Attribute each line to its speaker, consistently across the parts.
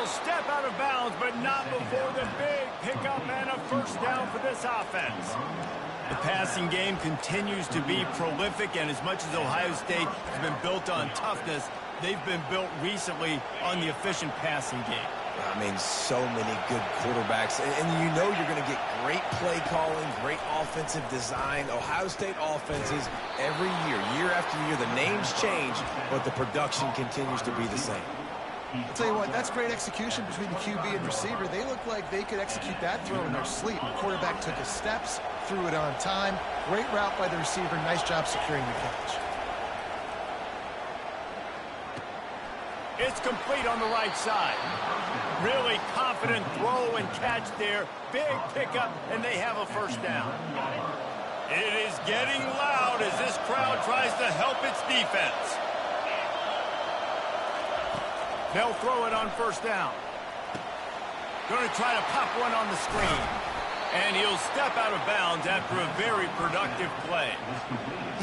Speaker 1: step out of bounds, but not before the big pickup and a first down for this offense. The passing game continues to be prolific, and as much as Ohio State has been built on toughness, they've been built recently on the efficient passing game.
Speaker 2: I mean, so many good quarterbacks, and you know you're going to get great play calling, great offensive design. Ohio State offenses every year after year, the names change, but the production continues to be the same.
Speaker 3: I'll tell you what, that's great execution between the QB and receiver. They look like they could execute that throw in their sleep. The quarterback took his steps, threw it on time. Great route by the receiver. Nice job securing the catch.
Speaker 1: It's complete on the right side. Really confident throw and catch there. Big pickup, and they have a first down. It is getting loud as this crowd tries to help its defense. They'll throw it on first down. Going to try to pop one on the screen. And he'll step out of bounds after a very productive play.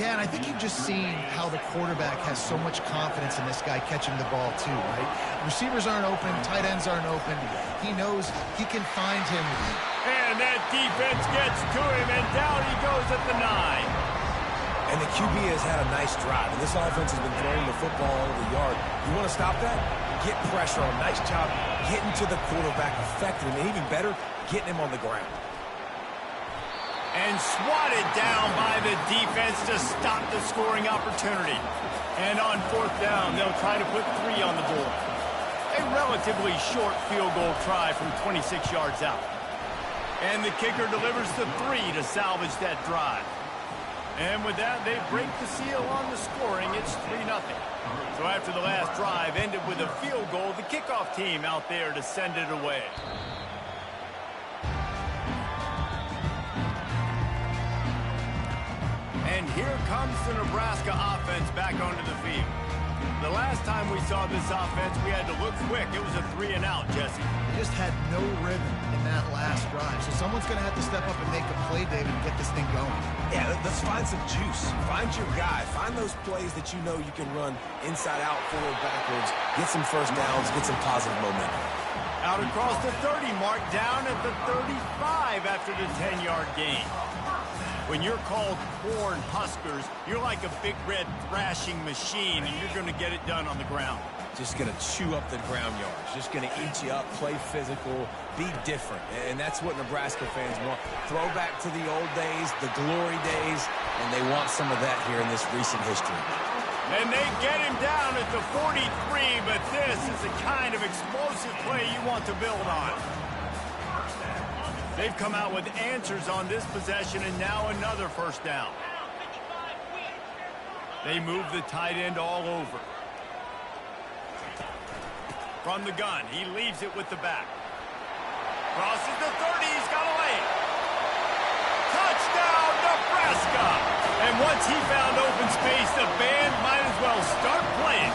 Speaker 3: Yeah, and I think you've just seen how the quarterback has so much confidence in this guy catching the ball too, right? Receivers aren't open, tight ends aren't open. He knows he can find him.
Speaker 1: And that defense gets to him, and down he goes at the 9.
Speaker 2: And the QB has had a nice drive, and this offense has been throwing the football all over the yard. You want to stop that? Get pressure on. Nice job getting to the quarterback, affecting him, and even better, getting him on the ground.
Speaker 1: And swatted down by the defense to stop the scoring opportunity. And on fourth down, they'll try to put 3 on the board. A relatively short field goal try from 26 yards out. And the kicker delivers the 3 to salvage that drive. And with that, they break the seal on the scoring. It's 3-0. So after the last drive ended with a field goal, the kickoff team out there to send it away. And here comes the Nebraska offense back onto the field. The last time we saw this offense, we had to look quick. It was a 3-and-out, Jesse.
Speaker 3: They just had no rhythm in that last drive. So someone's going to have to step up and make a play, David, and get this thing going.
Speaker 2: Yeah, let's find some juice. Find your guy. Find those plays that you know you can run inside out, forward, backwards. Get some first downs. Get some positive momentum.
Speaker 1: Out across the 30 mark, down at the 35 after the 10-yard gain. When you're called corn huskers, you're like a big red thrashing machine, and you're going to get it done on the ground.
Speaker 2: Just going to chew up the ground yards. Just going to eat you up, play physical, be different. And that's what Nebraska fans want. Throw back to the old days, the glory days, and they want some of that here in this recent history.
Speaker 1: And they get him down at the 43, but this is the kind of explosive play you want to build on. They've come out with answers on this possession, and now another first down. They move the tight end all over. From the gun, he leaves it with the back. Crosses the 30, he's got a lane. Touchdown, Nebraska! And once he found open space, the band might as well start playing.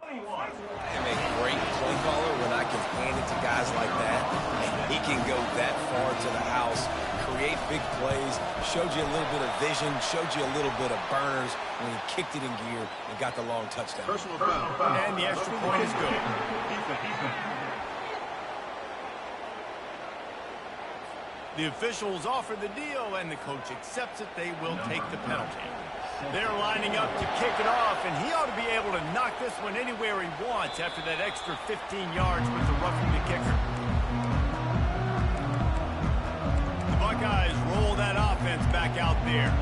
Speaker 2: I am a great play caller when I can hand it to guys like that. And he can go that far to the house, create big plays, showed you a little bit of vision, showed you a little bit of burners when he kicked it in gear and got the long touchdown.
Speaker 1: Personal foul. And the extra point is good. The officials offer the deal, and the coach accepts it. They will take the penalty. They're lining up to kick it off, and he ought to be able to knock this one anywhere he wants after that extra 15 yards with the roughing the kicker. The Buckeyes roll that offense back out there.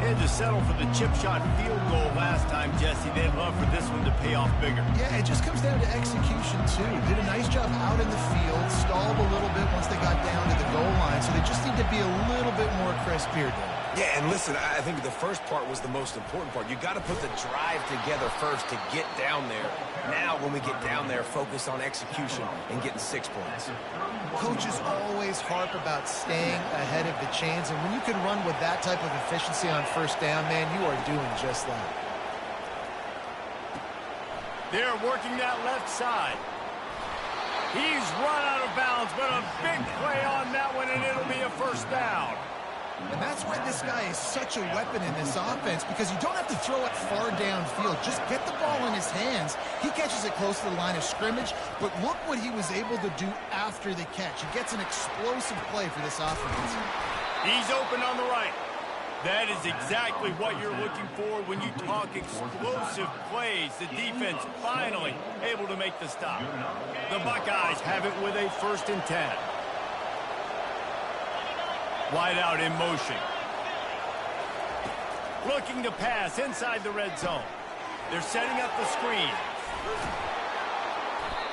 Speaker 1: They had to settle for the chip shot field goal last time, Jesse. They'd love for this one to pay off bigger.
Speaker 3: Yeah, it just comes down to execution, too. Did a nice job out in the field, stalled a little bit once they got down to the goal line, so they just need to be a little bit more crisp here, Dave.
Speaker 2: Yeah, and listen, I think the first part was the most important part. You got to put the drive together first to get down there. Now, when we get down there, focus on execution and getting 6 points.
Speaker 3: Coaches always harp about staying ahead of the chains, and when you can run with that type of efficiency on first down, man, you are doing just that.
Speaker 1: They're working that left side. He's run out of bounds, but a big play on that one, and it'll be a first down.
Speaker 3: And that's why this guy is such a weapon in this offense, because you don't have to throw it far downfield. Just get the ball in his hands. He catches it close to the line of scrimmage, but look what he was able to do after the catch. He gets an explosive play for this offense.
Speaker 1: He's open on the right. That is exactly what you're looking for when you talk explosive plays. The defense finally able to make the stop. The Buckeyes have it with a 1st and 10. Wide out in motion. Looking to pass inside the red zone. They're setting up the screen.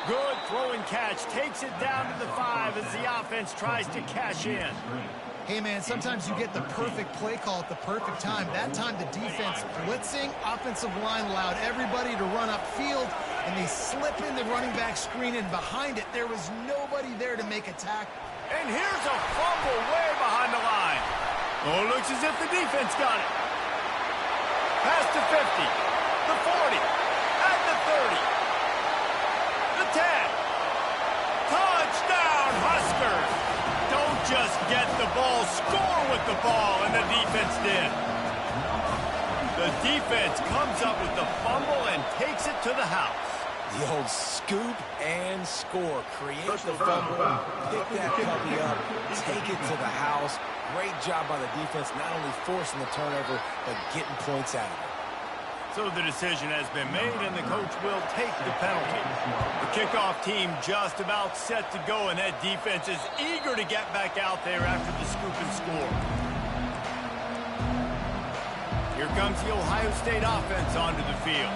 Speaker 1: Good throw and catch. Takes it down to the 5 as the offense tries to cash in.
Speaker 3: Hey, man, sometimes you get the perfect play call at the perfect time. That time the defense blitzing, offensive line allowed everybody to run upfield, and they slip in the running back screen, and behind it, there was nobody there to make a tackle.
Speaker 1: And here's a fumble way behind the line. Oh, looks as if the defense got it. Pass to 50, the 40, at the 30, the 10. Touchdown, Huskers! Don't just get the ball, score with the ball, and the defense did. The defense comes up with the fumble and takes it to the house.
Speaker 2: The old scoop and score. Create the fumble, pick that puppy up, take it to the house. Great job by the defense, not only forcing the turnover, but getting points out of it.
Speaker 1: So the decision has been made, and the coach will take the penalty. The kickoff team just about set to go, and that defense is eager to get back out there after the scoop and score. Here comes the Ohio State offense onto the field.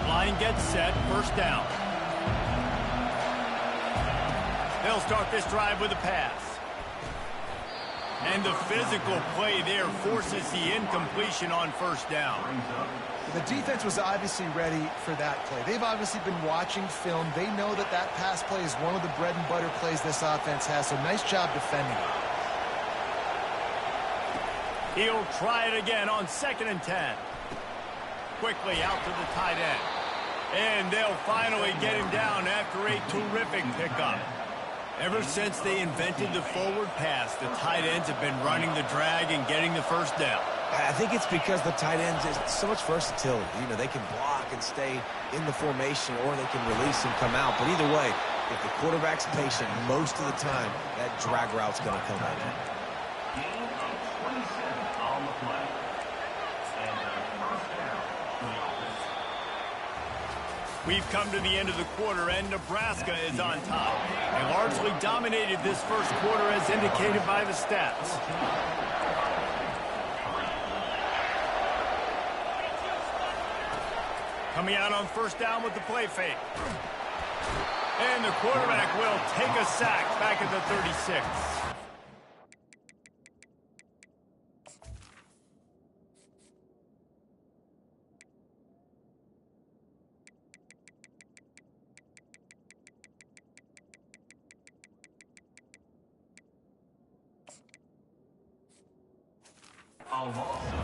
Speaker 1: Line gets set, 1st down. They'll start this drive with a pass. And the physical play there forces the incompletion on 1st down.
Speaker 3: The defense was obviously ready for that play. They've obviously been watching film. They know that that pass play is one of the bread and butter plays this offense has, so nice job defending it.
Speaker 1: He'll try it again on 2nd and 10. Quickly out to the tight end. And they'll finally get him down after a terrific pickup. Ever since they invented the forward pass, the tight ends have been running the drag and getting the 1st down.
Speaker 2: I think it's because the tight ends is so much versatility. You know, they can block and stay in the formation, or they can release and come out. But either way, if the quarterback's patient, most of the time, that drag route's going to come out.
Speaker 1: We've come to the end of the quarter, and Nebraska is on top. They largely dominated this 1st quarter as indicated by the stats. Coming out on 1st down with the play fake. And the quarterback will take a sack back at the 36.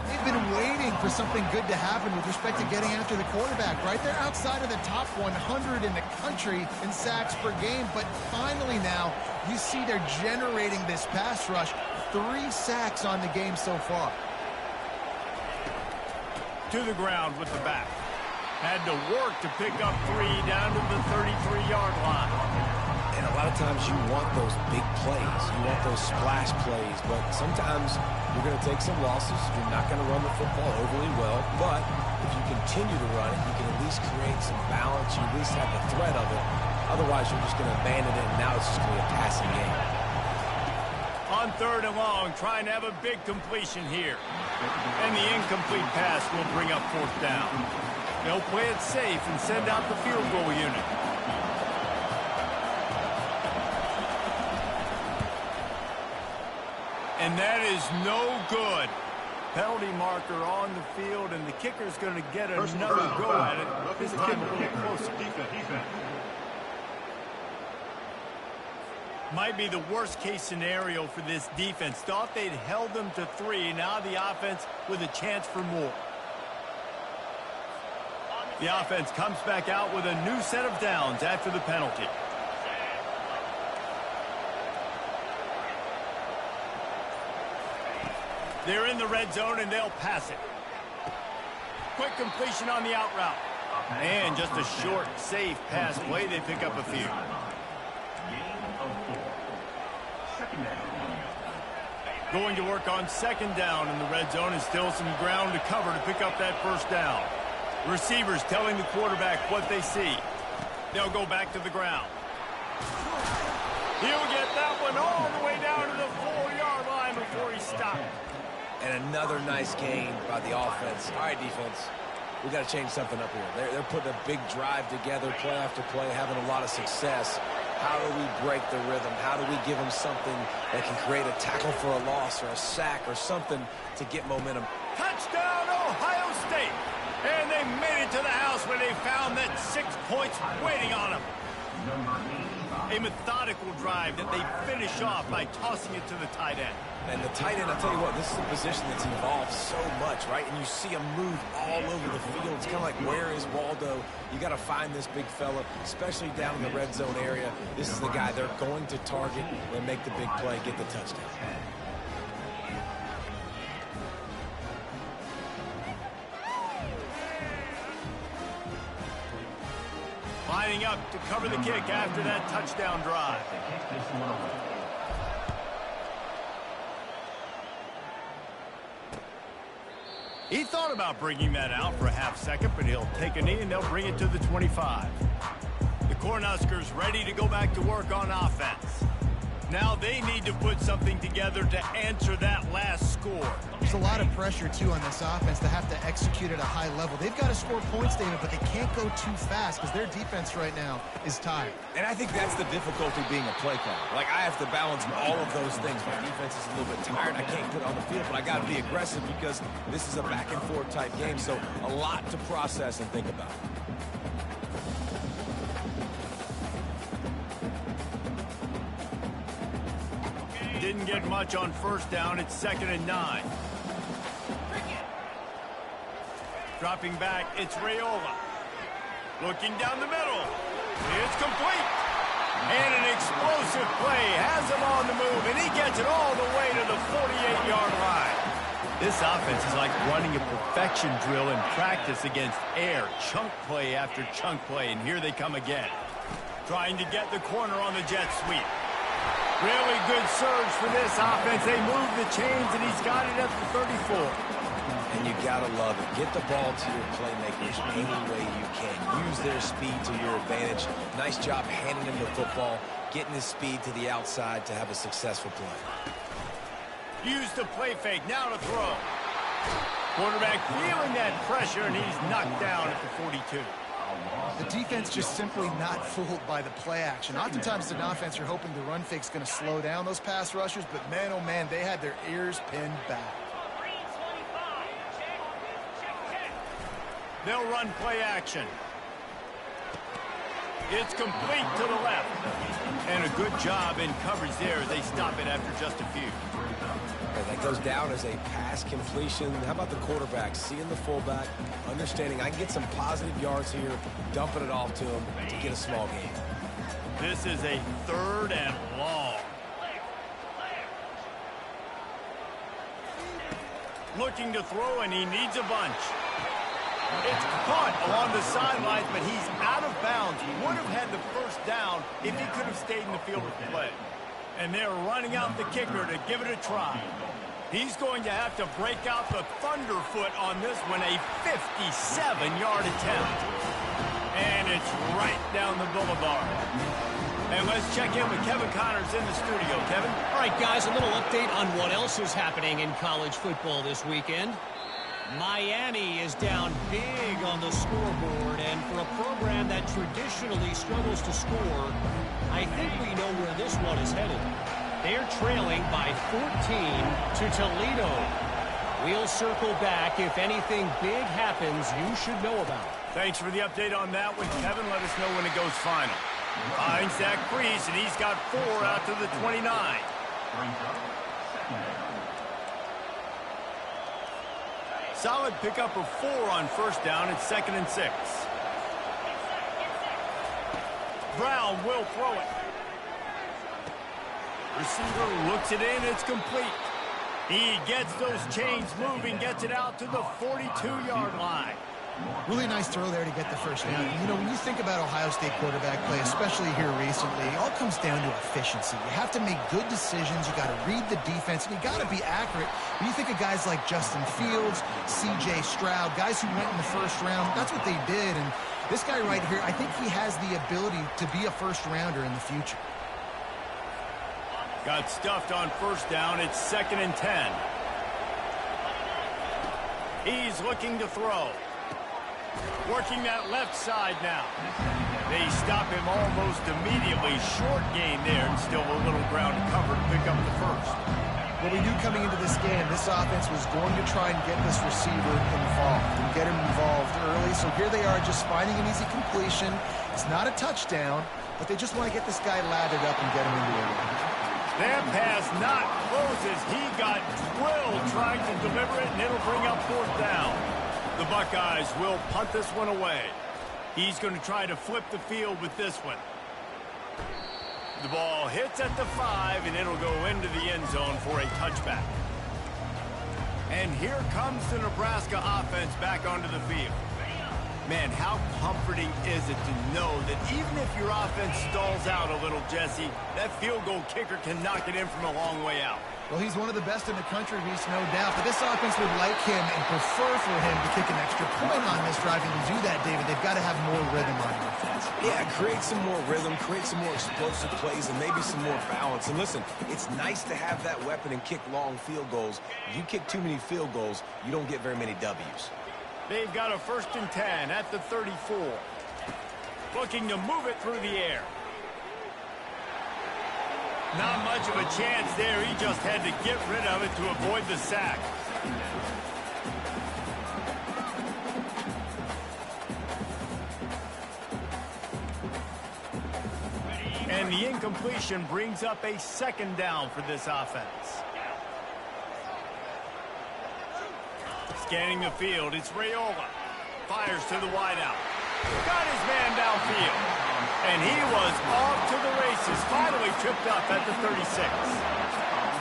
Speaker 3: They've been waiting for something good to happen with respect to getting after the quarterback, right? They're outside of the top 100 in the country in sacks per game, but finally now you see they're generating this pass rush. 3 sacks on the game so far.
Speaker 1: To the ground with the back. Had to work to pick up 3 down to the 33-yard line.
Speaker 2: And a lot of times you want those big plays. You want those splash plays. But sometimes you're going to take some losses. You're not going to run the football overly well. But if you continue to run it, you can at least create some balance. You at least have the threat of it. Otherwise, you're just going to abandon it, and now it's just going to be a passing game.
Speaker 1: On 3rd and long, trying to have a big completion here. And the incomplete pass will bring up 4th down. They'll play it safe and send out the field goal unit. And that is no good. Penalty marker on the field, and the kicker's going to get another go at it. This time a little closer. Might be the worst-case scenario for this defense. Thought they'd held them to 3. Now the offense with a chance for more. The offense comes back out with a new set of downs after the penalty. They're in the red zone, and they'll pass it. Quick completion on the out route. And just a short, safe pass play. They pick up a few. Going to work on second down in the red zone, and still some ground to cover to pick up that first down. Receivers telling the quarterback what they see. They'll go back to the ground. He'll get that one all the way down to the 4-yard line before he stopped.
Speaker 2: And another nice gain by the offense. All right, defense, we got to change something up here. They're putting a big drive together, play after play, having a lot of success. How do we break the rhythm? How do we give them something that can create a tackle for a loss or a sack or something to get momentum?
Speaker 1: Touchdown, Ohio State! And they made it to the house where they found that 6 points waiting on them. A methodical drive that they finish off by tossing it to the tight end.
Speaker 2: And the tight end, I'll tell you what, this is a position that's evolved so much, right? And you see him move all over the field. It's kind of like, where is Waldo? You got to find this big fella, especially down in the red zone area. This is the guy they're going to target and make the big play, get the touchdown.
Speaker 1: Lining up to cover the kick after that touchdown drive. He thought about bringing that out for a half second, but he'll take a knee and they'll bring it to the 25. The Cornhuskers ready to go back to work on offense. Now they need to put something together to answer that last score.
Speaker 3: There's a lot of pressure, too, on this offense to have to execute at a high level. They've got to score points, David, but they can't go too fast because their defense right now is tired.
Speaker 2: And I think that's the difficulty being a play caller. Like, I have to balance all of those things. My defense is a little bit tired. I can't put it on the field, but I got to be aggressive because this is a back-and-forth type game, so a lot to process and think about.
Speaker 1: Didn't get much on first down. It's 2nd and 9. Dropping back, it's Raiola. Looking down the middle. It's complete. And an explosive play has him on the move, and he gets it all the way to the 48-yard line. This offense is like running a perfection drill in practice against air. Chunk play after chunk play, and here they come again. Trying to get the corner on the jet sweep. Really good surge for this offense. They move the chains, and he's got it at the 34.
Speaker 2: And you got to love it. Get the ball to your playmakers any way you can. Use their speed to your advantage. Nice job handing him the football, getting his speed to the outside to have a successful play.
Speaker 1: Use the play fake. Now to throw. Quarterback feeling that pressure, and he's knocked down at the 42.
Speaker 3: The defense just simply not fooled by the play action. Oftentimes, as an offense, you're hoping the run fake's going to slow down those pass rushers, but man, oh man, they had their ears pinned back.
Speaker 1: They'll run play action. It's complete to the left. And a good job in coverage there as they stop it after just a few.
Speaker 2: And that goes down as a pass completion. How about the quarterback seeing the fullback, understanding I can get some positive yards here, dumping it off to him to get a small gain.
Speaker 1: This is a 3rd and long. Looking to throw, and he needs a bunch. It's caught along the sidelines, but he's out of bounds. He would have had the first down if he could have stayed in the field of play. And they're running out the kicker to give it a try. He's going to have to break out the thunderfoot on this one, a 57-yard attempt. And it's right down the boulevard. And let's check in with Kevin Connors in the studio. Kevin?
Speaker 4: All right, guys, a little update on what else is happening in college football this weekend. Miami is down big on the scoreboard, and for a program that traditionally struggles to score, I think we know where this one is headed. They're trailing by 14 to Toledo. We'll circle back if anything big happens you should know about.
Speaker 1: Thanks for the update on that one, Kevin. Let us know when it goes final. Finds that crease, and he's got 4 out to the 29. Solid pickup of 4 on first down. It's 2nd and 6. Brown will throw it. Receiver looks it in. It's complete. He gets those chains moving, gets it out to the 42-yard line.
Speaker 3: Really nice throw there to get the first down. You know, when you think about Ohio State quarterback play, especially here recently, it all comes down to efficiency. You have to make good decisions. You got to read the defense, and you got to be accurate. When you think of guys like Justin Fields, C.J. Stroud, guys who went in the first round, that's what they did. And this guy right here, I think he has the ability to be a first-rounder in the future.
Speaker 1: Got stuffed on first down. It's 2nd and 10. He's looking to throw. Working that left side now. They stop him almost immediately. Short gain there, and still a little ground to cover to pick up the first.
Speaker 3: Well, we knew coming into this game, this offense was going to try and get this receiver involved and get him involved early. So here they are just finding an easy completion. It's not a touchdown, but they just want to get this guy lathered up and get him into the end.
Speaker 1: That pass not close as he got drilled trying to deliver it, and it'll bring up 4th down. The Buckeyes will punt this one away. He's going to try to flip the field with this one. The ball hits at the 5, and it'll go into the end zone for a touchback. And here comes the Nebraska offense back onto the field. Man, how comforting is it to know that even if your offense stalls out a little, Jesse, that field goal kicker can knock it in from a long way out.
Speaker 3: Well, he's one of the best in the country, Reese, no doubt. But this offense would like him and prefer for him to kick an extra point on this drive. And to do that, David, they've got to have more rhythm on offense.
Speaker 2: Yeah, create some more rhythm, create some more explosive plays, and maybe some more balance. And listen, it's nice to have that weapon and kick long field goals. You kick too many field goals, you don't get very many W's.
Speaker 1: They've got a 1st and 10 at the 34. Looking to move it through the air. Not much of a chance there. He just had to get rid of it to avoid the sack. And the incompletion brings up a 2nd down for this offense. Scanning the field, it's Raiola. Fires to the wideout. Got his man downfield. And he was off to the races. Finally tripped up at the 36.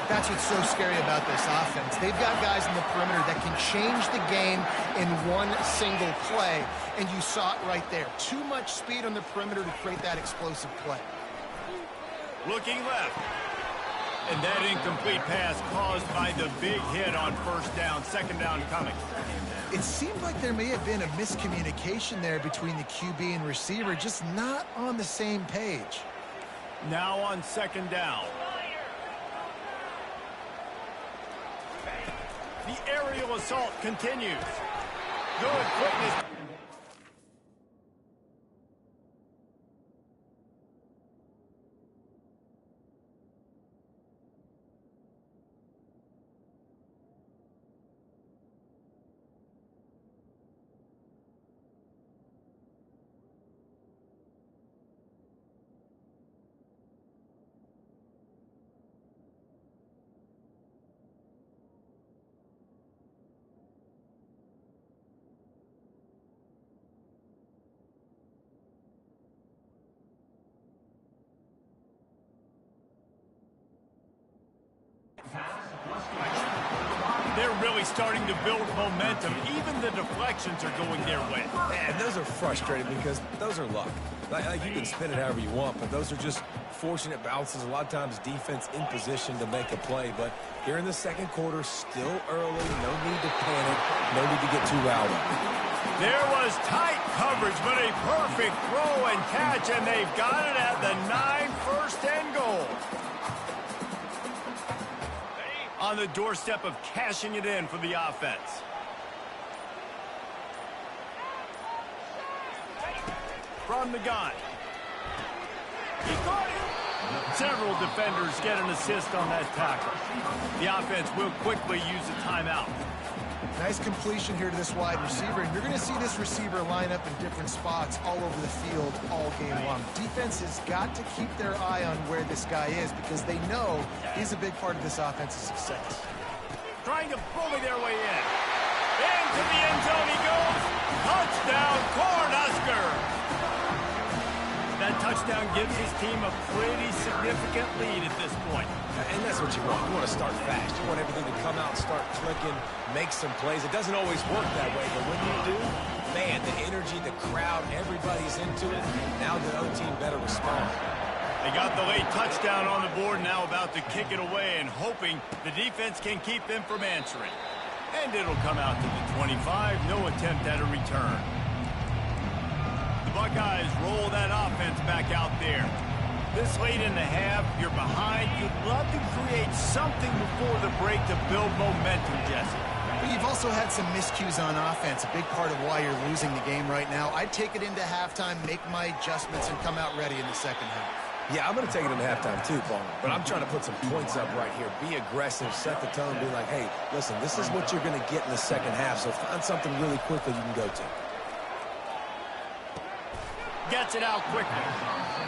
Speaker 3: That's what's so scary about this offense. They've got guys in the perimeter that can change the game in one single play. And you saw it right there. Too much speed on the perimeter to create that explosive play.
Speaker 1: Looking left. And that incomplete pass caused by the big hit on first down. 2nd down coming.
Speaker 3: It seemed like there may have been a miscommunication there between the QB and receiver, just not on the same page.
Speaker 1: Now on 2nd down. The aerial assault continues. Good quickness. They're really starting to build momentum. Even the deflections are going their way.
Speaker 2: Man, those are frustrating because those are luck. Like you can spin it however you want, but those are just fortunate bounces. A lot of times defense in position to make a play. But here in the 2nd quarter, still early. No need to panic. No need to get too rowdy.
Speaker 1: There was tight coverage, but a perfect throw and catch, and they've got it at the 9, 1st and goal. On the doorstep of cashing it in for the offense. From the gun. He caught it. Several defenders get an assist on that tackle. The offense will quickly use a timeout.
Speaker 3: Nice completion here to this wide receiver, and you're going to see this receiver line up in different spots all over the field all game long. Defense has got to keep their eye on where this guy is because they know he's a big part of this offense's success.
Speaker 1: Trying to bully their way in. Into the end zone he goes. Touchdown, Cornhusker! That touchdown gives his team a pretty significant lead at this point.
Speaker 2: And that's what you want. You want to start fast. You want everything to come out, start clicking, make some plays. It doesn't always work that way, but when you do, man, the energy, the crowd, everybody's into it. Now the other team better respond.
Speaker 1: They got the late touchdown on the board, now about to kick it away and hoping the defense can keep them from answering. And it'll come out to the 25, no attempt at a return. The Buckeyes roll that offense back out there. This late in the half, you're behind. You'd love to create something before the break to build momentum, Jesse.
Speaker 3: But you've also had some miscues on offense, a big part of why you're losing the game right now. I'd take it into halftime, make my adjustments, and come out ready in the second half.
Speaker 2: Yeah, I'm going to take it into halftime too, Paul. But I'm trying to put some points up right here. Be aggressive, set the tone, be like, hey, listen, this is what you're going to get in the second half, so find something really quickly you can go to.
Speaker 1: Gets it out quickly.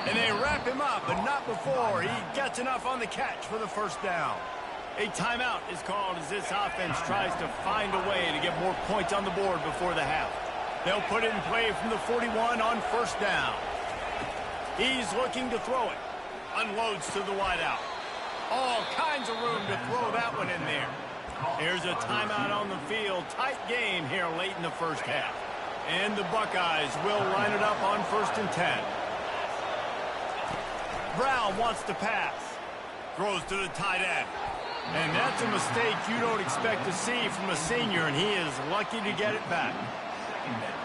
Speaker 1: And they wrap him up, but not before he gets enough on the catch for the first down. A timeout is called as this offense tries to find a way to get more points on the board before the half. They'll put it in play from the 41 on first down. He's looking to throw it. Unloads to the wideout. All kinds of room to throw that one in there. Here's a timeout on the field. Tight game here late in the first half. And the Buckeyes will line it up on 1st and 10. Brown wants to pass. Throws to the tight end. And that's a mistake you don't expect to see from a senior, and he is lucky to get it back.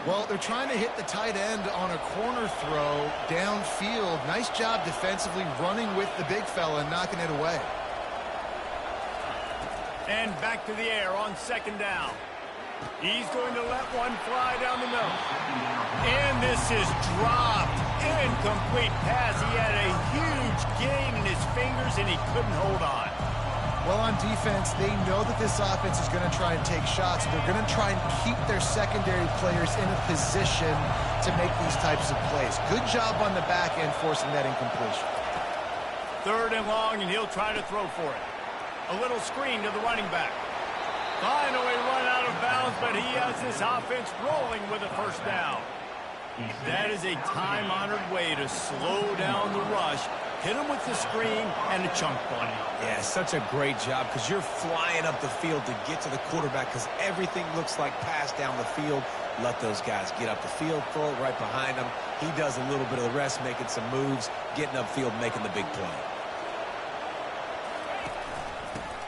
Speaker 3: Well, they're trying to hit the tight end on a corner throw downfield. Nice job defensively running with the big fella and knocking it away.
Speaker 1: And back to the air on 2nd down. He's going to let one fly down the middle. And this is dropped. Incomplete pass. He had a huge gain in his fingers, and he couldn't hold on.
Speaker 3: Well, on defense, they know that this offense is going to try and take shots. They're going to try and keep their secondary players in a position to make these types of plays. Good job on the back end forcing that incompletion.
Speaker 1: 3rd and long, and he'll try to throw for it. A little screen to the running back. Finally run out of bounds, but he has this offense rolling with a first down. That is a time-honored way to slow down the rush, hit him with the screen, and a chunk play.
Speaker 2: Yeah, such a great job because you're flying up the field to get to the quarterback because everything looks like pass down the field. Let those guys get up the field, throw it right behind him. He does a little bit of the rest, making some moves, getting upfield, making the big play.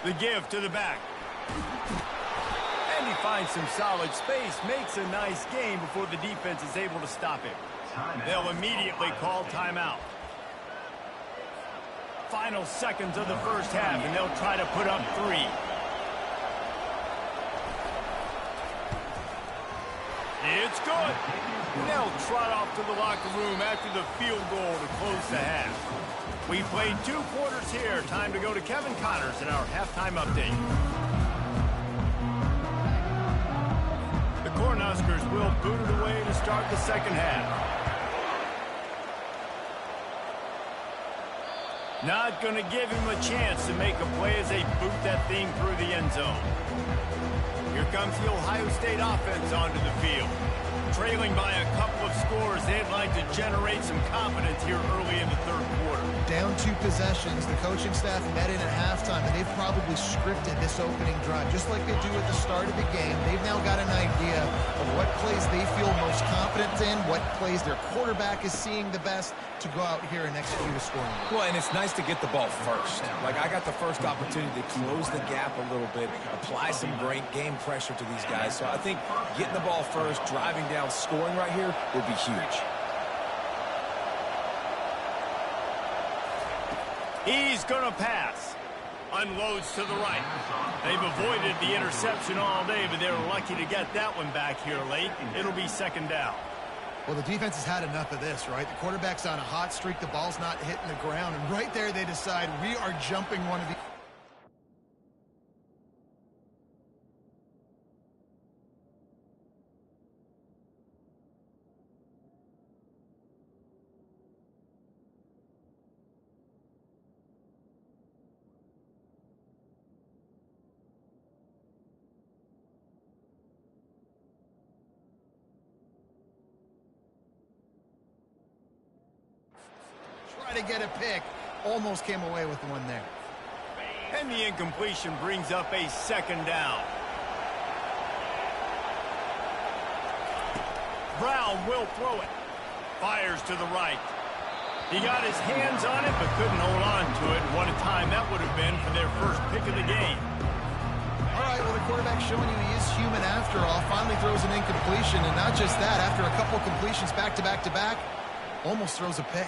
Speaker 1: The give to the back. And he finds some solid space, makes a nice game before the defense is able to stop him. They'll immediately call timeout. Final seconds of the first half, and they'll try to put up 3. It's good. They'll trot off to the locker room after the field goal to close the half. We played 2 quarters here. Time to go to Kevin Connors in our halftime update. The Cornhuskers will boot it away to start the second half. Not going to give him a chance to make a play as they boot that thing through the end zone. Here comes the Ohio State offense onto the field. Trailing by a couple of scores, they'd like to generate some confidence here early in the 3rd quarter.
Speaker 3: Down 2 possessions, the coaching staff met in at halftime, and they've probably scripted this opening drive. Just like they do at the start of the game, they've now got an idea of what plays they feel most confident in, what plays their quarterback is seeing the best to go out here and execute a scoring.
Speaker 2: Well, and it's nice to get the ball first. Like, I got the first opportunity to close the gap a little bit, apply some great game pressure to these guys. So I think getting the ball first, driving down, scoring right here would be huge.
Speaker 1: He's going to pass. Unloads to the right. They've avoided the interception all day, but they're lucky to get that one back here late. It'll be 2nd down.
Speaker 3: Well, the defense has had enough of this, right? The quarterback's on a hot streak. The ball's not hitting the ground. And right there, they decide we are jumping one of the... to get a pick. Almost came away with one there.
Speaker 1: And the incompletion brings up a second down. Brown will throw it. Fires to the right. He got his hands on it, but couldn't hold on to it. And what a time that would have been for their first pick of the game.
Speaker 3: All right, well, the quarterback's showing you he is human after all. Finally throws an incompletion, and not just that, after a couple completions back to back to back, almost throws a pick.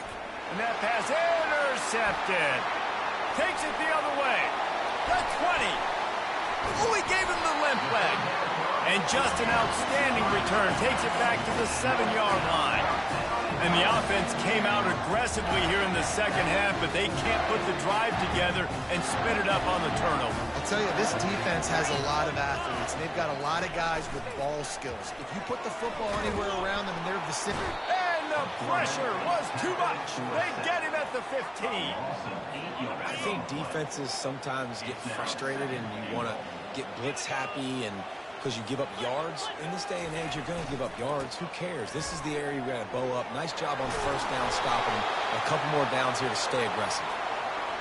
Speaker 1: And that pass intercepted. Takes it the other way. The 20. Oh, he gave him the limp leg. And just an outstanding return. Takes it back to the 7-yard line. And the offense came out aggressively here in the second half, but they can't put the drive together and spin it up on the turnover.
Speaker 3: I'll tell you, this defense has a lot of athletes, and they've got a lot of guys with ball skills. If you put the football anywhere around them in their vicinity...
Speaker 1: The pressure was too much. They get him at the 15.
Speaker 2: I think defenses sometimes get frustrated and you want to get blitz happy, and because you give up yards. In this day and age, you're going to give up yards. Who cares? This is the area you got to bow up. Nice job on first down stopping him. A couple more downs here to stay aggressive.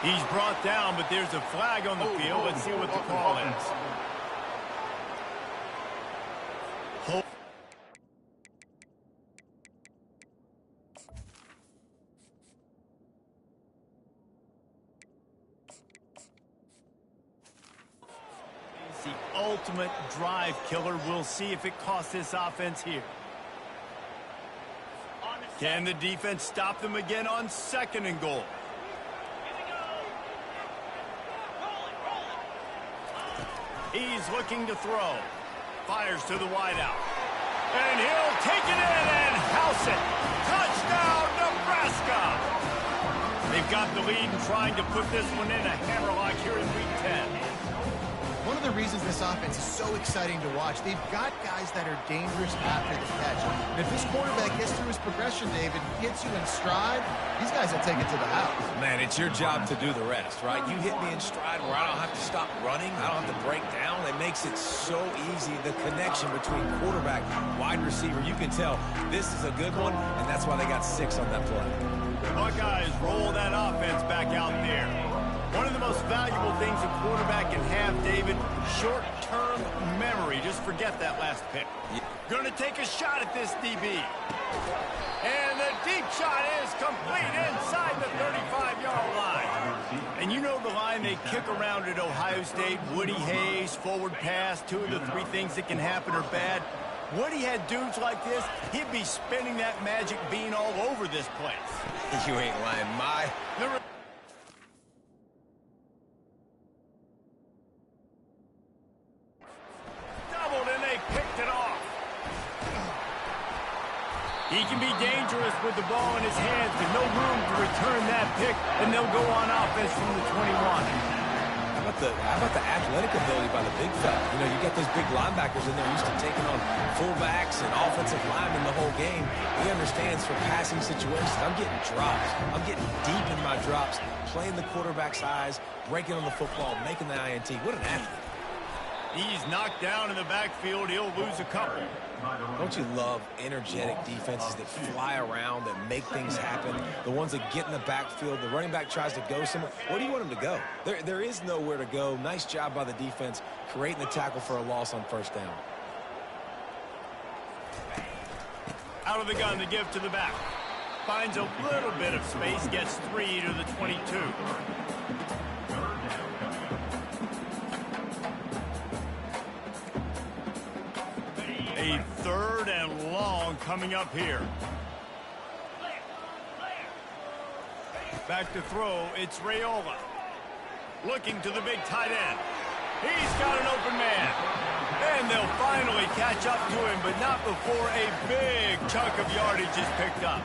Speaker 1: He's brought down, but there's a flag on the field. Let's see what the call is. The ultimate drive killer. We'll see if it costs this offense here. Can the defense stop them again on 2nd and goal? He's looking to throw. Fires to the wideout. And he'll take it in and house it. Touchdown, Nebraska! They've got the lead and trying to put this one in a hammerlock here in Week 10.
Speaker 3: One of the reasons this offense is so exciting to watch, they've got guys that are dangerous after the catch. And if this quarterback gets through his progression, David, gets you in stride, these guys will take it to the house.
Speaker 2: Man, it's your job to do the rest, right? You hit me in stride where I don't have to stop running. I don't have to break down. It makes it so easy, the connection between quarterback, wide receiver. You can tell this is a good one, and that's why they got 6 on that play.
Speaker 1: Buckeyes roll that offense back out there. One of the most valuable things a quarterback can have, David, short-term memory. Just forget that last pick. Going to take a shot at this DB. And the deep shot is complete inside the 35-yard line. And you know the line they kick around at Ohio State, Woody Hayes, forward pass, 2 of the 3 things that can happen are bad. Woody had dudes like this, he'd be spinning that magic bean all over this place.
Speaker 2: You ain't lying,
Speaker 1: He can be dangerous with the ball in his hands, but no room to return that pick, and they'll go on offense from the 21.
Speaker 2: How about the athletic ability by the big fella? You know, you get those big linebackers in there used to taking on fullbacks and offensive linemen the whole game. He understands for passing situations. I'm getting drops. I'm getting deep in my drops, playing the quarterback's eyes, breaking on the football, making the INT. What an athlete.
Speaker 1: He's knocked down in the backfield. He'll lose a couple.
Speaker 2: Don't you love energetic defenses that fly around, that make things happen? The ones that get in the backfield, the running back tries to go somewhere. Where do you want him to go? There is nowhere to go. Nice job by the defense, creating the tackle for a loss on first down.
Speaker 1: Out of the gun to give to the back. Finds a little bit of space, gets 3 to the 22. A 3rd and long coming up here. Back to throw, it's Raiola. Looking to the big tight end. He's got an open man. And they'll finally catch up to him, but not before a big chunk of yardage is picked up.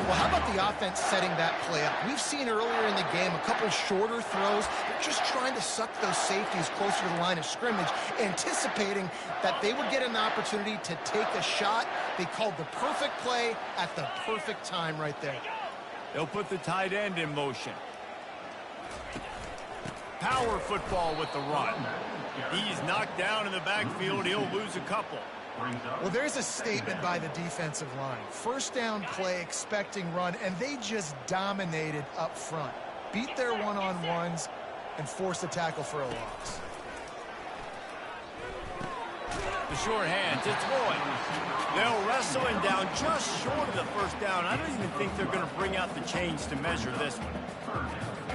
Speaker 3: Well, how about the offense setting that play up? We've seen earlier in the game a couple shorter throws. They're just trying to suck those safeties closer to the line of scrimmage, anticipating that they would get an opportunity to take a shot. They called the perfect play at the perfect time right there.
Speaker 1: They'll put the tight end in motion. Power football with the run. He's knocked down in the backfield. He'll lose a couple.
Speaker 3: Well, there's a statement by the defensive line. First down play, expecting run, and they just dominated up front. Beat their one-on-ones and forced a tackle for a loss.
Speaker 1: The short hands, it's Lloyd. They'll wrestle him down just short of the first down. I don't even think they're going to bring out the chains to measure this one.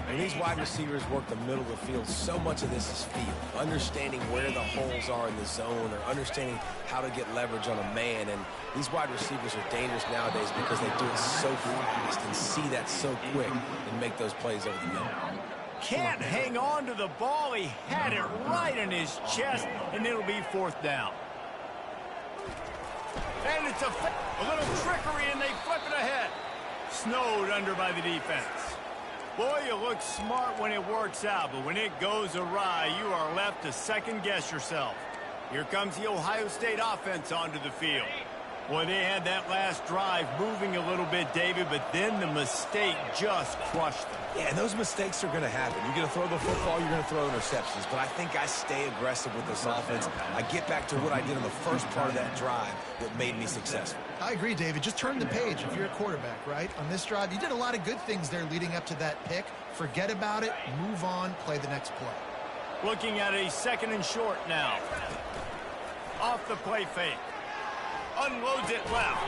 Speaker 2: And these wide receivers work the middle of the field. So much of this is feel. Understanding where the holes are in the zone or understanding how to get leverage on a man. And these wide receivers are dangerous nowadays because they do it so fast and see that so quick and make those plays over the middle.
Speaker 1: Can't hang on to the ball. He had it right in his chest, and it'll be fourth down. And it's a little trickery, and they flip it ahead. Snowed under by the defense. Boy, you look smart when it works out, but when it goes awry, you are left to second-guess yourself. Here comes the Ohio State offense onto the field. Boy, they had that last drive moving a little bit, David, but then the mistake just crushed them.
Speaker 2: Yeah, and those mistakes are going to happen. You're going to throw the football, you're going to throw interceptions. But I think I stay aggressive with this offense. I get back to what I did in the first part of that drive that made me successful.
Speaker 3: I agree, David. Just turn the page if you're a quarterback, right? On this drive, you did a lot of good things there leading up to that pick. Forget about it, move on, play the next play.
Speaker 1: Looking at a second and short now. Off the play fake. Unloads it left.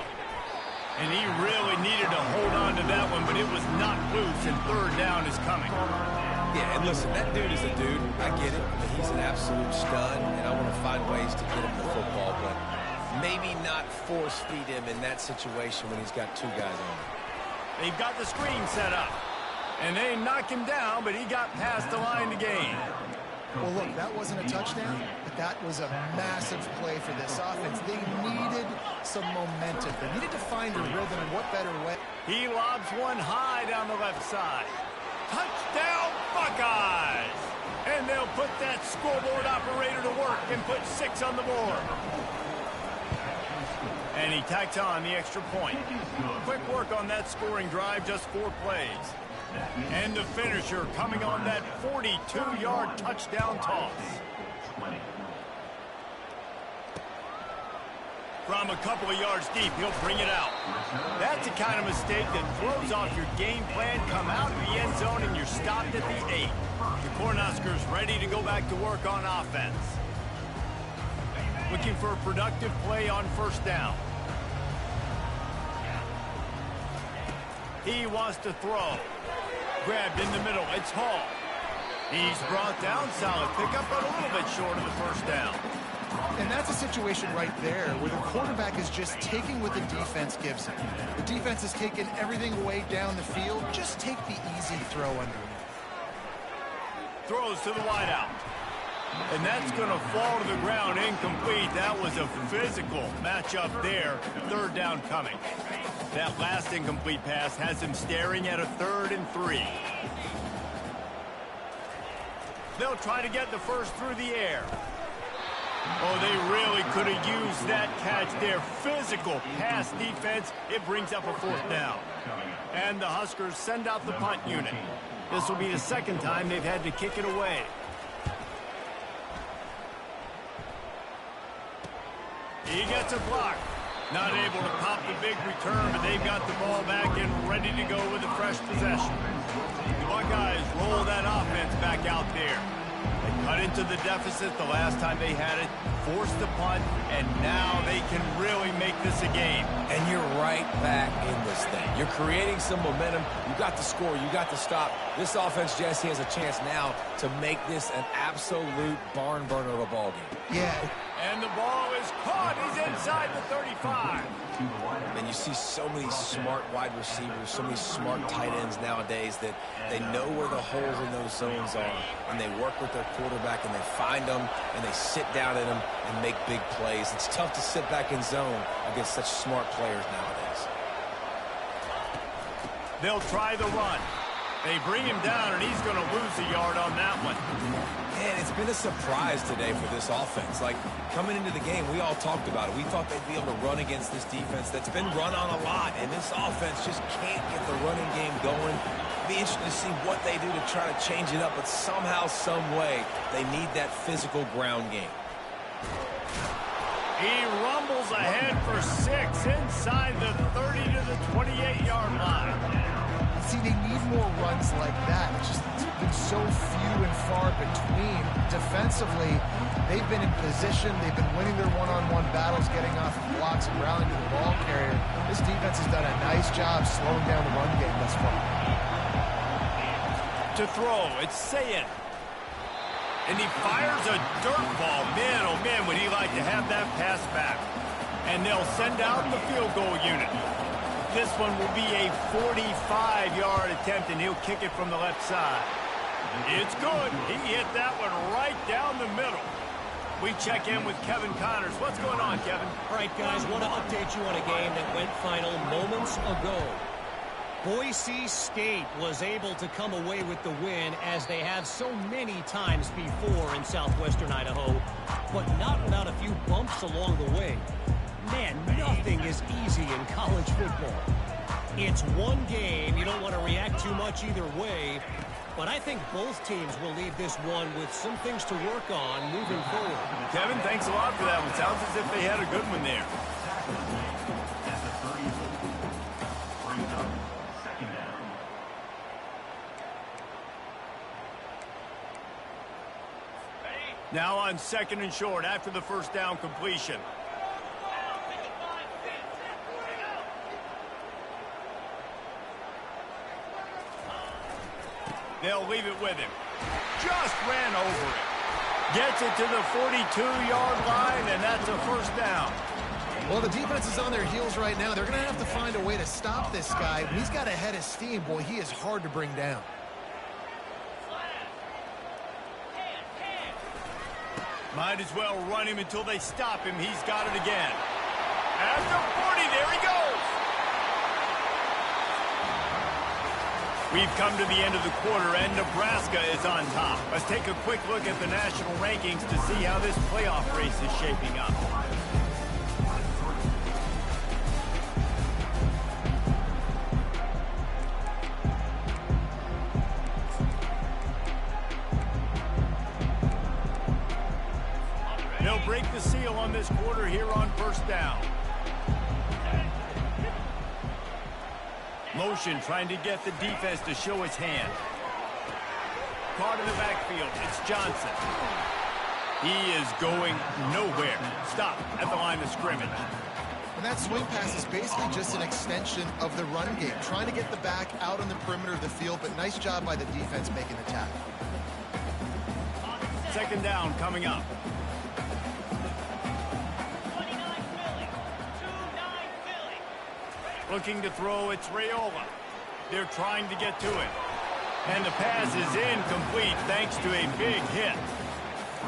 Speaker 1: And he really needed to hold on to that one, but it was not loose, and third down is coming.
Speaker 2: Yeah, and listen, that dude is a dude. I get it. He's an absolute stud, and I want to find ways to get him the football, but maybe not force feed him in that situation when he's got two guys on him.
Speaker 1: They've got the screen set up. And they knock him down, but he got past the line to gain.
Speaker 3: Well, look, that wasn't a touchdown, but that was a massive play for this offense. They needed some momentum. They needed to find a rhythm, and what better way?
Speaker 1: He lobs one high down the left side. Touchdown, Buckeyes! And they'll put that scoreboard operator to work and put 6 on the board. And he tacks on the extra point. Quick work on that scoring drive, just 4 plays. And the finisher coming on that 42-yard touchdown toss. From a couple of yards deep, he'll bring it out. That's the kind of mistake that throws off your game plan. Come out of the end zone and you're stopped at the 8. The Cornhuskers ready to go back to work on offense. Looking for a productive play on first down. He wants to throw. Grabbed in the middle. It's Hall. He's brought down. Solid pickup, but a little bit short of the first down.
Speaker 3: And that's a situation right there where the quarterback is just taking what the defense gives him. The defense is taking everything away down the field. Just take the easy throw underneath.
Speaker 1: Throws to the wideout. And that's going to fall to the ground incomplete. That was a physical matchup there. Third down coming. That last incomplete pass has him staring at a 3rd and 3. They'll try to get the first through the air. Oh, they really could have used that catch there. Physical pass defense. It brings up a 4th down. And the Huskers send out the punt unit. This will be the second time they've had to kick it away. He gets a block. Not able to pop the big return, but they've got the ball back and ready to go with a fresh possession. The Buckeyes roll that offense back out there. They cut into the deficit the last time they had it, force the punt, and now they can really make this a game.
Speaker 2: And you're right back in this thing. You're creating some momentum. You got the score. You got the stop. This offense, Jesse, has a chance now to make this an absolute barn burner of a ball game.
Speaker 3: Yeah.
Speaker 1: And the ball is caught. He's inside the 35.
Speaker 2: And you see so many smart wide receivers, so many smart tight ends nowadays that they know where the holes in those zones are, and they work with their quarterback, and they find them, and they sit down in them and make big plays. It's tough to sit back in zone against such smart players nowadays.
Speaker 1: They'll try the run. They bring him down, and he's going to lose a yard on that one.
Speaker 2: Man, it's been a surprise today for this offense. Like, coming into the game, we all talked about it. We thought they'd be able to run against this defense that's been run on a lot, and this offense just can't get the running game going. It'll be interesting to see what they do to try to change it up, but somehow, some way, they need that physical ground game.
Speaker 1: He rumbles ahead for 6 inside the 30 to the 28-yard line.
Speaker 3: See, they need more runs like that. It's just been so few and far between. Defensively, they've been in position. They've been winning their one-on-one battles, getting off of blocks and rallying to the ball carrier. This defense has done a nice job slowing down the run game thus far.
Speaker 1: To throw, it's Sayin. And he fires a dirt ball. Man, oh man, would he like to have that pass back. And they'll send out the field goal unit. This one will be a 45-yard attempt, and he'll kick it from the left side. It's good. He hit that one right down the middle. We check in with Kevin Connors. What's going on, Kevin?
Speaker 4: All right, guys, want to update you on a game that went final moments ago. Boise State was able to come away with the win, as they have so many times before in southwestern Idaho, but not without a few bumps along the way. Man, nothing is easy in college football. It's one game. You don't want to react too much either way, but I think both teams will leave this one with some things to work on moving forward.
Speaker 1: Kevin, thanks a lot for that one. Sounds as if they had a good one there. Now on 2nd and short after the first down completion. They'll leave it with him. Just ran over it. Gets it to the 42-yard line, and that's a first down.
Speaker 3: Well, the defense is on their heels right now. They're going to have to find a way to stop this guy. When he's got a head of steam, boy, he is hard to bring down.
Speaker 1: Might as well run him until they stop him. He's got it again. At the 40, there he goes. We've come to the end of the quarter, and Nebraska is on top. Let's take a quick look at the national rankings to see how this playoff race is shaping up. They'll break the seal on this quarter here on first down. Motion trying to get the defense to show its hand. Caught in the backfield. It's Johnson. He is going nowhere. Stop at the line of scrimmage.
Speaker 3: And that swing pass is basically just an extension of the run game. Trying to get the back out on the perimeter of the field, but nice job by the defense making the tackle.
Speaker 1: 2nd down coming up. Looking to throw, it's Raiola. They're trying to get to it. And the pass is incomplete thanks to a big hit.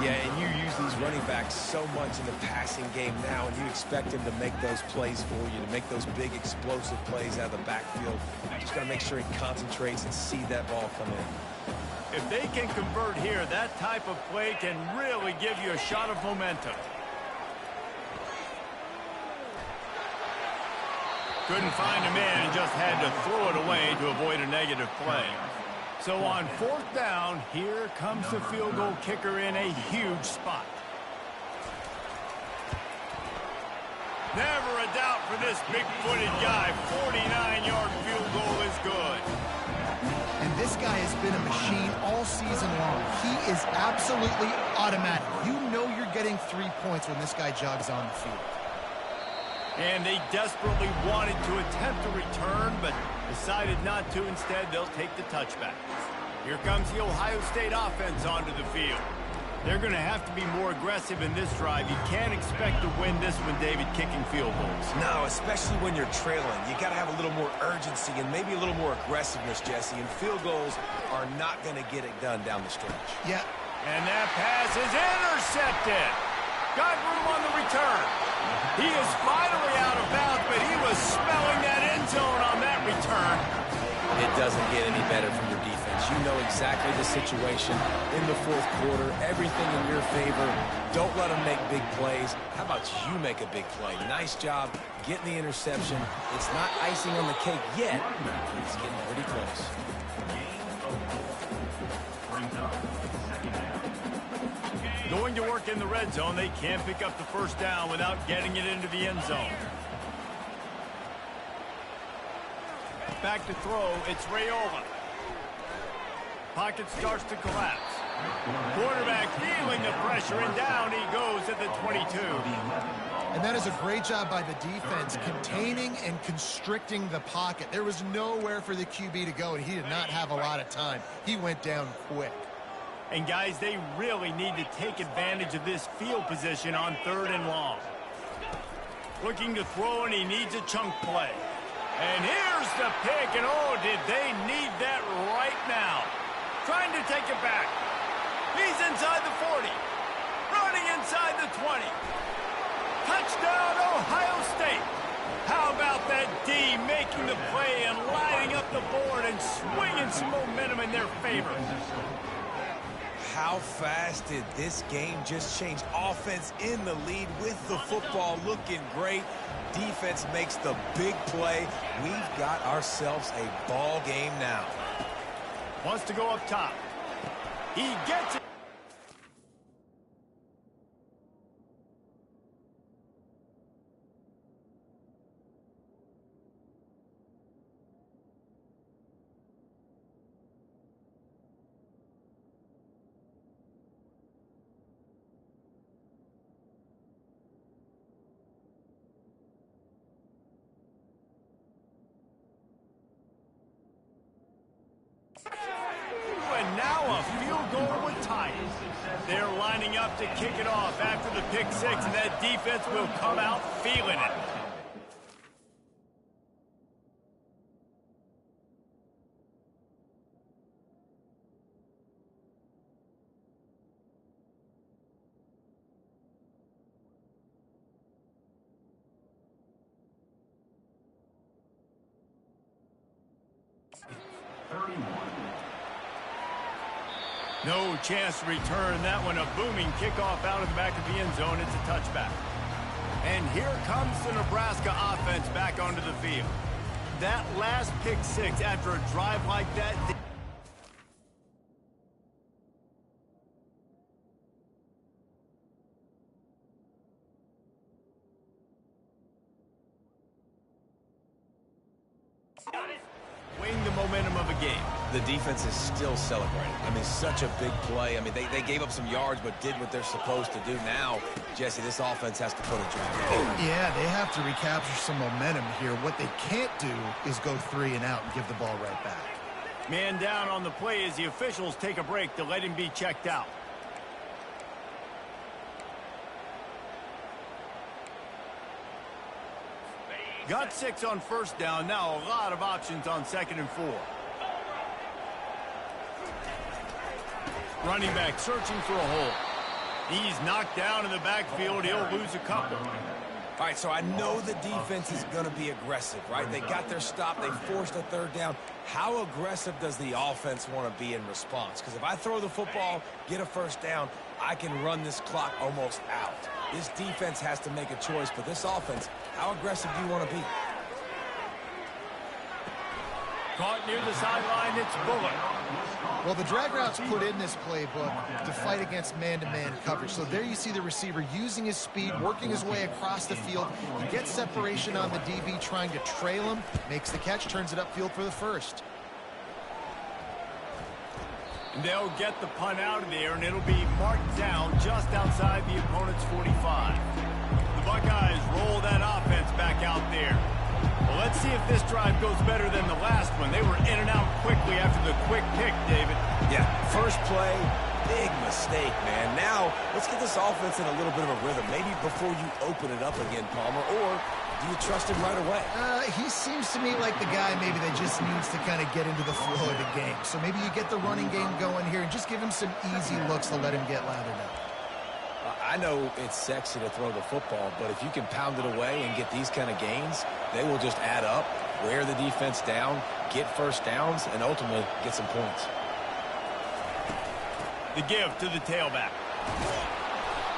Speaker 2: Yeah, and you use these running backs so much in the passing game now, and you expect him to make those plays for you, to make those big explosive plays out of the backfield. Just got to make sure he concentrates and see that ball come in.
Speaker 1: If they can convert here, that type of play can really give you a shot of momentum. Couldn't find a man and just had to throw it away to avoid a negative play. So on 4th down, here comes the field goal kicker in a huge spot. Never a doubt for this big-footed guy. 49-yard field goal is good.
Speaker 3: And this guy has been a machine all season long. He is absolutely automatic. You know you're getting 3 points when this guy jogs on the field.
Speaker 1: And they desperately wanted to attempt a return, but decided not to. Instead, they'll take the touchback. Here comes the Ohio State offense onto the field. They're going to have to be more aggressive in this drive. You can't expect to win this one, David, kicking field goals.
Speaker 2: No, especially when you're trailing. You got to have a little more urgency and maybe a little more aggressiveness, Jesse. And field goals are not going to get it done down the stretch.
Speaker 3: Yeah.
Speaker 1: And that pass is intercepted. Got room on the return. He is finally out of bounds, but he was smelling that end zone on that return.
Speaker 2: It doesn't get any better from your defense. You know exactly the situation in the fourth quarter. Everything in your favor. Don't let them make big plays. How about you make a big play? Nice job getting the interception. It's not icing on the cake yet, but it's getting pretty close.
Speaker 1: Going to work in the red zone. They can't pick up the first down without getting it into the end zone. Back to throw, it's Raiola. Pocket starts to collapse. Quarterback feeling the pressure, and down he goes at the 22.
Speaker 3: And that is a great job by the defense, containing and constricting the pocket. There was nowhere for the QB to go, and he did not have a lot of time. He went down quick.
Speaker 1: And guys, they really need to take advantage of this field position on 3rd and long. Looking to throw, and he needs a chunk play. And here's the pick, and oh, did they need that right now. Trying to take it back. He's inside the 40. Running inside the 20. Touchdown, Ohio State. How about that D making the play and lining up the board and swinging some momentum in their favor.
Speaker 2: How fast did this game just change? Offense in the lead with the football looking great. Defense makes the big play. We've got ourselves a ball game now.
Speaker 1: Wants to go up top. He gets it. And now a field goal would tie it. They're lining up to kick it off after the pick six, and that defense will come out feeling it. No chance to return that one. A booming kickoff out of the back of the end zone. It's a touchback. And here comes the Nebraska offense back onto the field. That last pick six after a drive like that. Weighing the momentum of a game.
Speaker 2: The defense is still celebrating. I mean, such a big play. I mean, they gave up some yards but did what they're supposed to do. Now, Jesse, this offense has to put a drive.
Speaker 3: Yeah, they have to recapture some momentum here. What they can't do is go 3 and out and give the ball right back.
Speaker 1: Man down on the play as the officials take a break to let him be checked out. Got 6 on first down. Now a lot of options on 2nd and 4. Running back searching for a hole. He's knocked down in the backfield. He'll lose a couple.
Speaker 2: All right, so I know the defense is going to be aggressive, right? They got their stop. They forced a 3rd down. How aggressive does the offense want to be in response? Because if I throw the football, get a 1st down, I can run this clock almost out. This defense has to make a choice, but this offense, how aggressive do you want to be?
Speaker 1: Caught near the sideline, it's Bullock.
Speaker 3: Well, the drag route's put in this playbook to fight against man-to-man coverage. So there you see the receiver using his speed, working his way across the field. He gets separation on the DB, trying to trail him, makes the catch, turns it upfield for the 1st.
Speaker 1: They'll get the punt out of there, and it'll be marked down just outside the opponent's 45. The Buckeyes roll that offense back out there. Well, let's see if this drive goes better than the last one. They were in and out quickly after the quick pick, David.
Speaker 2: Yeah, first play, big mistake, man. Now, let's get this offense in a little bit of a rhythm. Maybe before you open it up again, Palmer, or do you trust him right away?
Speaker 3: He seems to me like the guy maybe that just needs to kind of get into the flow of the game. So maybe you get the running game going here and just give him some easy looks to let him get lathered up.
Speaker 2: I know it's sexy to throw the football, but if you can pound it away and get these kind of gains, they will just add up, wear the defense down, get first downs, and ultimately get some points.
Speaker 1: The give to the tailback.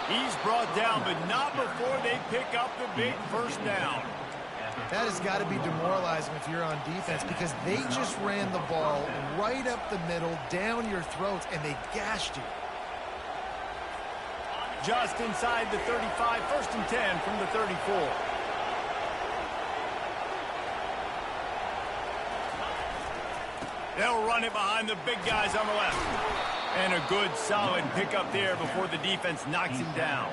Speaker 1: He's brought down, but not before they pick up the big first down.
Speaker 3: That has got to be demoralizing if you're on defense because they just ran the ball right up the middle, down your throats, and they gashed you.
Speaker 1: Just inside the 35, 1st and 10 from the 34. They'll run it behind the big guys on the left. And a good, solid pickup there before the defense knocks him down.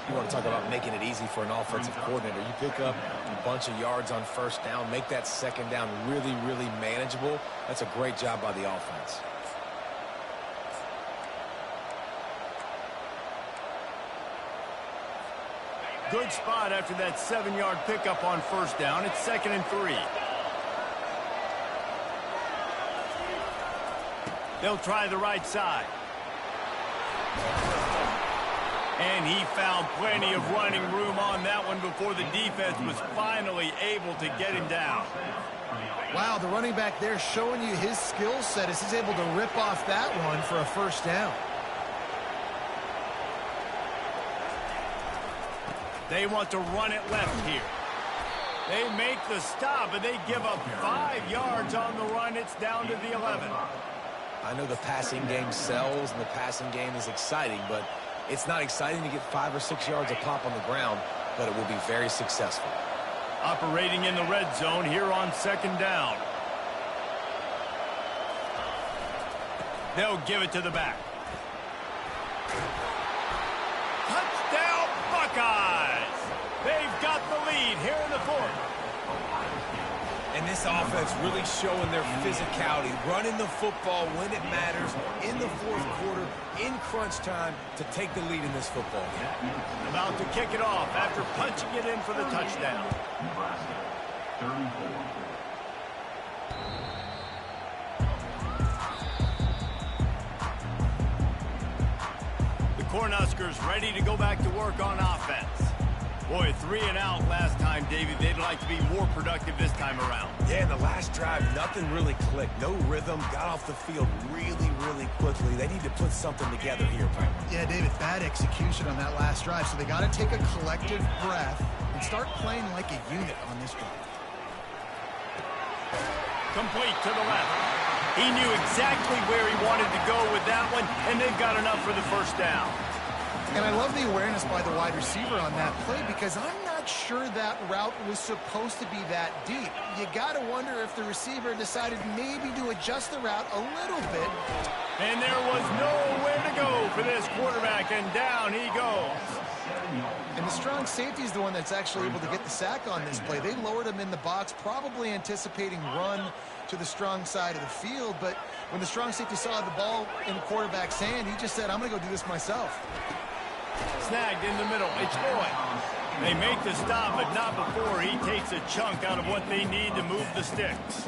Speaker 2: You want to talk about making it easy for an offensive coordinator. You pick up a bunch of yards on first down, make that second down really, really manageable. That's a great job by the offense.
Speaker 1: Good spot after that 7-yard pickup on first down. It's 2nd and 3. They'll try the right side. And he found plenty of running room on that one before the defense was finally able to get him down.
Speaker 3: Wow, the running back there showing you his skill set as he's able to rip off that one for a first down.
Speaker 1: They want to run it left here. They make the stop, and they give up 5 yards on the run. It's down to the 11.
Speaker 2: I know the passing game sells and the passing game is exciting, but it's not exciting to get 5 or 6 yards a pop on the ground, but it will be very successful.
Speaker 1: Operating in the red zone here on 2nd down. They'll give it to the back. Touchdown, Buckeyes! They've got the lead here in the 4th.
Speaker 2: And this offense really showing their physicality, running the football when it matters, in the 4th quarter, in crunch time, to take the lead in this football game.
Speaker 1: About to kick it off after punching it in for the touchdown. The Cornhuskers ready to go back to work on offense. Boy, 3 and out last time, David. They'd like to be more productive this time around.
Speaker 2: Yeah, in the last drive, nothing really clicked. No rhythm, got off the field really, really quickly. They need to put something together here, Palmer.
Speaker 3: Yeah, David, bad execution on that last drive, so they got to take a collective breath and start playing like a unit on this drive.
Speaker 1: Complete to the left. He knew exactly where he wanted to go with that one, and they've got enough for the first down.
Speaker 3: And I love the awareness by the wide receiver on that play because I'm not sure that route was supposed to be that deep. You got to wonder if the receiver decided maybe to adjust the route a little bit.
Speaker 1: And there was nowhere to go for this quarterback, and down he goes.
Speaker 3: And the strong safety is the one that's actually able to get the sack on this play. They lowered him in the box, probably anticipating run to the strong side of the field. But when the strong safety saw the ball in the quarterback's hand, he just said, I'm going to go do this myself.
Speaker 1: Snagged in the middle. It's Boyd. They make the stop, but not before he takes a chunk out of what they need to move the sticks.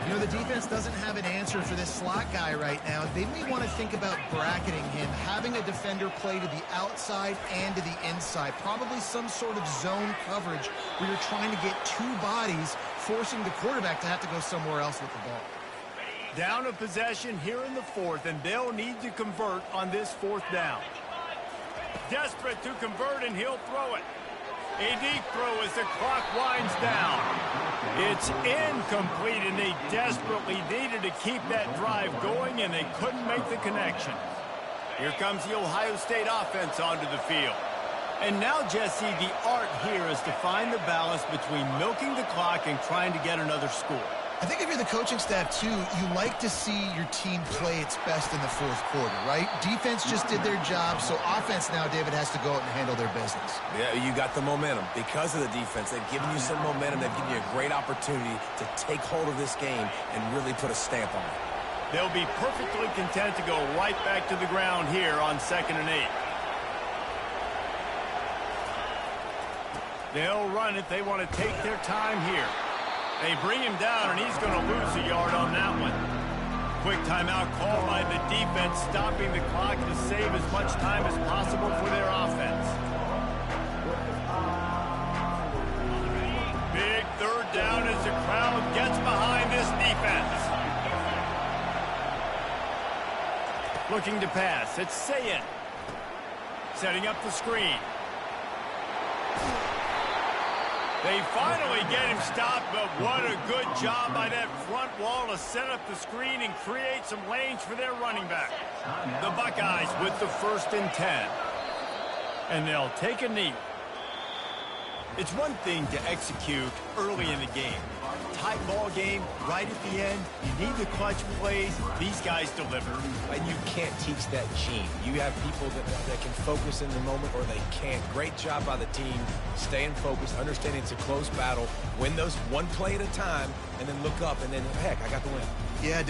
Speaker 3: You know, the defense doesn't have an answer for this slot guy right now. They may want to think about bracketing him, having a defender play to the outside and to the inside. Probably some sort of zone coverage where you're trying to get 2 bodies, forcing the quarterback to have to go somewhere else with the ball.
Speaker 1: Down a possession here in the 4th, and they'll need to convert on this 4th down. Desperate to convert, and he'll throw it. A deep throw as the clock winds down. It's incomplete, and they desperately needed to keep that drive going, and they couldn't make the connection. Here comes the Ohio State offense onto the field. And now, Jesse, the art here is to find the balance between milking the clock and trying to get another score.
Speaker 3: I think if you're the coaching staff, too, you like to see your team play its best in the fourth quarter, right? Defense just did their job, so offense now, David, has to go out and handle their business.
Speaker 2: Yeah, you got the momentum. Because of the defense, they've given you some momentum. They've given you a great opportunity to take hold of this game and really put a stamp on it.
Speaker 1: They'll be perfectly content to go right back to the ground here on 2nd and 8. They'll run it. They want to take their time here. They bring him down, and he's going to lose a yard on that one. Quick timeout call by the defense, stopping the clock to save as much time as possible for their offense. Big 3rd down as the crowd gets behind this defense. Looking to pass. It's Sayin. Setting up the screen. They finally get him stopped, but what a good job by that front wall to set up the screen and create some lanes for their running back. The Buckeyes with the 1st and 10. And they'll take a knee. It's one thing to execute early in the game. Tight ball game, right at the end. You need the clutch plays. These guys deliver.
Speaker 2: And you can't teach that gene. You have people that can focus in the moment or they can't. Great job by the team, staying focused, understanding it's a close battle, win those one play at a time, and then look up, and then, heck, I got the win.
Speaker 3: Yeah, Dave.